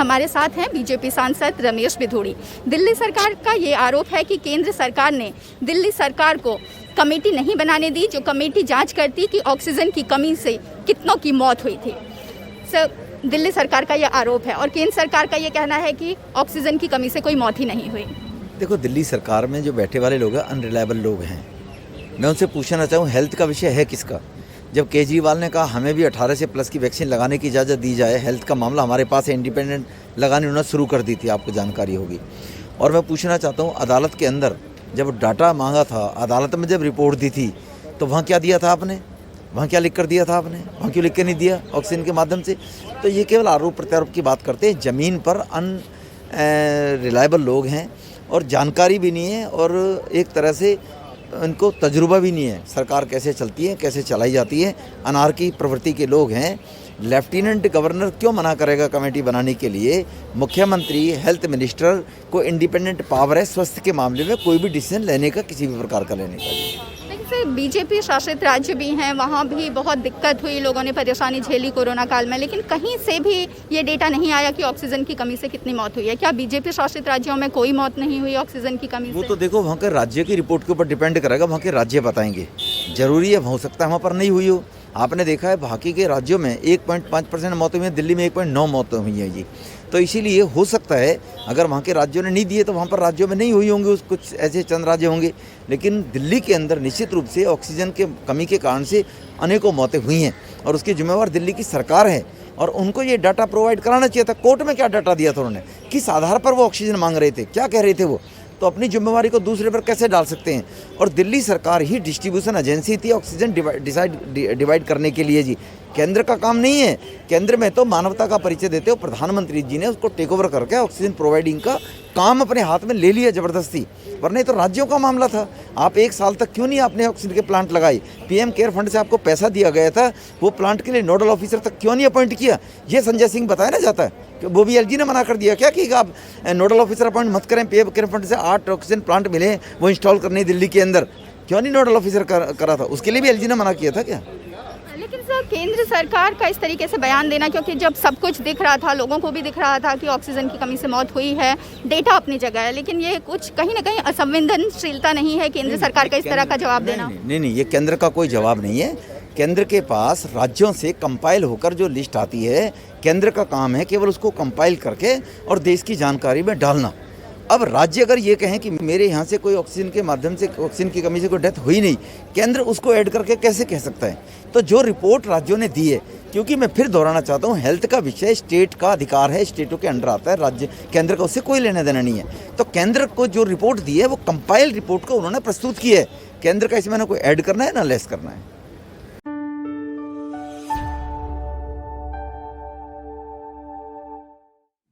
हमारे साथ हैं बीजेपी सांसद रमेश बिधूड़ी। दिल्ली सरकार का ये आरोप है कि केंद्र सरकार ने दिल्ली सरकार को कमेटी नहीं बनाने दी, जो कमेटी जांच करती कि ऑक्सीजन की कमी से कितनों की मौत हुई थी। सर, दिल्ली सरकार का ये आरोप है और केंद्र सरकार का ये कहना है कि ऑक्सीजन की कमी से कोई मौत ही नहीं हुई। देखो, दिल्ली सरकार में जो बैठे वाले लोग हैं अनरिलायबल लोग हैं। मैं उनसे पूछना चाहूँ, हेल्थ का विषय है किसका? जब केजरीवाल ने कहा हमें भी 18 से प्लस की वैक्सीन लगाने की इजाज़त दी जाए, हेल्थ का मामला हमारे पास है, इंडिपेंडेंट लगाने उन्होंने शुरू कर दी थी, आपको जानकारी होगी। और मैं पूछना चाहता हूँ, अदालत के अंदर जब डाटा मांगा था, अदालत में जब रिपोर्ट दी थी, तो वहाँ क्या दिया था आपने? वहाँ क्या लिख कर दिया था आपने? वहाँ क्यों लिख के नहीं दिया ऑक्सीजन के माध्यम से? तो ये केवल आरोप प्रत्यारोप की बात करते हैं। ज़मीन पर रिलायबल लोग हैं और जानकारी भी नहीं है और एक तरह से उनको तजुर्बा भी नहीं है सरकार कैसे चलती है, कैसे चलाई जाती है। अनारकी प्रवृत्ति के लोग हैं। लेफ्टिनेंट गवर्नर क्यों मना करेगा कमेटी बनाने के लिए? मुख्यमंत्री, हेल्थ मिनिस्टर को इंडिपेंडेंट पावर है स्वास्थ्य के मामले में कोई भी डिसीजन लेने का, किसी भी प्रकार का लेने का। लेकिन सर, बीजेपी शासित राज्य भी हैं, वहाँ भी बहुत दिक्कत हुई, लोगों ने परेशानी झेली कोरोना काल में, लेकिन कहीं से भी ये डेटा नहीं आया कि ऑक्सीजन की कमी से कितनी मौत हुई है। क्या बीजेपी शासित राज्यों में कोई मौत नहीं हुई ऑक्सीजन की कमी से? वो तो देखो, वहाँ के राज्य की रिपोर्ट के ऊपर डिपेंड करेगा, वहाँ के राज्य बताएंगे। जरूरी है, हो सकता है वहाँ पर नहीं हुई हो। आपने देखा है बाकी के राज्यों में 1.5% मौतें हुई हैं, दिल्ली में 1.9 मौतें हुई हैं जी। तो इसीलिए हो सकता है अगर वहाँ के राज्यों ने नहीं दिए तो वहाँ पर राज्यों में नहीं हुई होंगी, कुछ ऐसे चंद राज्य होंगे। लेकिन दिल्ली के अंदर निश्चित रूप से ऑक्सीजन के कमी के कारण से अनेकों मौतें हुई हैं और उसकी जिम्मेवार दिल्ली की सरकार है और उनको ये डाटा प्रोवाइड कराना चाहिए था। कोर्ट में क्या डाटा दिया था उन्होंने? किस आधार पर वो ऑक्सीजन मांग रहे थे? क्या कह रहे थे वो? तो अपनी जिम्मेवारी को दूसरे पर कैसे डाल सकते हैं? और दिल्ली सरकार ही डिस्ट्रीब्यूशन एजेंसी थी ऑक्सीजन डिवाइड करने के लिए जी। केंद्र का काम नहीं है। केंद्र में तो मानवता का परिचय देते हो प्रधानमंत्री जी ने उसको टेक ओवर करके ऑक्सीजन प्रोवाइडिंग का काम अपने हाथ में ले लिया ज़बरदस्ती, वरना ये तो राज्यों का मामला था। आप 1 साल तक क्यों नहीं आपने ऑक्सीजन के प्लांट लगाए? पीएम केयर फंड से आपको पैसा दिया गया था, वो प्लांट के लिए नोडल ऑफिसर तक क्यों नहीं अपॉइंट किया? ये संजय सिंह बताया ना जाता है कि वो भी एलजी ने मना कर दिया क्या कि आप नोडल ऑफिसर अपॉइंट मत करें। पीएम केयर फंड से 8 ऑक्सीजन प्लांट मिले, वो इंस्टॉल करने दिल्ली के अंदर, क्यों नहीं नोडल ऑफिसर करा था? उसके लिए भी एलजी ने मना किया था क्या? लेकिन सर, केंद्र सरकार का इस तरीके से बयान देना, क्योंकि जब सब कुछ दिख रहा था, लोगों को भी दिख रहा था कि ऑक्सीजन की कमी से मौत हुई है, डेटा अपनी जगह है, लेकिन ये कुछ कहीं ना कहीं असंवेदनशीलता नहीं है केंद्र सरकार का इस तरह का जवाब देना? नहीं, ये केंद्र का कोई जवाब नहीं है। केंद्र के पास राज्यों से कंपाइल होकर जो लिस्ट आती है, केंद्र का काम है केवल उसको कंपाइल करके और देश की जानकारी में डालना। अब राज्य अगर ये कहें कि मेरे यहाँ से कोई ऑक्सीजन के माध्यम से ऑक्सीजन की कमी से कोई डेथ हुई नहीं, केंद्र उसको ऐड करके कैसे कह सकता है? तो जो रिपोर्ट राज्यों ने दी है, क्योंकि मैं फिर दोहराना चाहता हूँ, हेल्थ का विषय स्टेट का अधिकार है, स्टेटों के अंडर आता है, राज्य केंद्र का उससे कोई लेना देना नहीं है। तो केंद्र को जो रिपोर्ट दी है वो कंपाइल रिपोर्ट को उन्होंने प्रस्तुत की है। केंद्र का इसमें ना कोई ऐड करना है ना लेस करना है।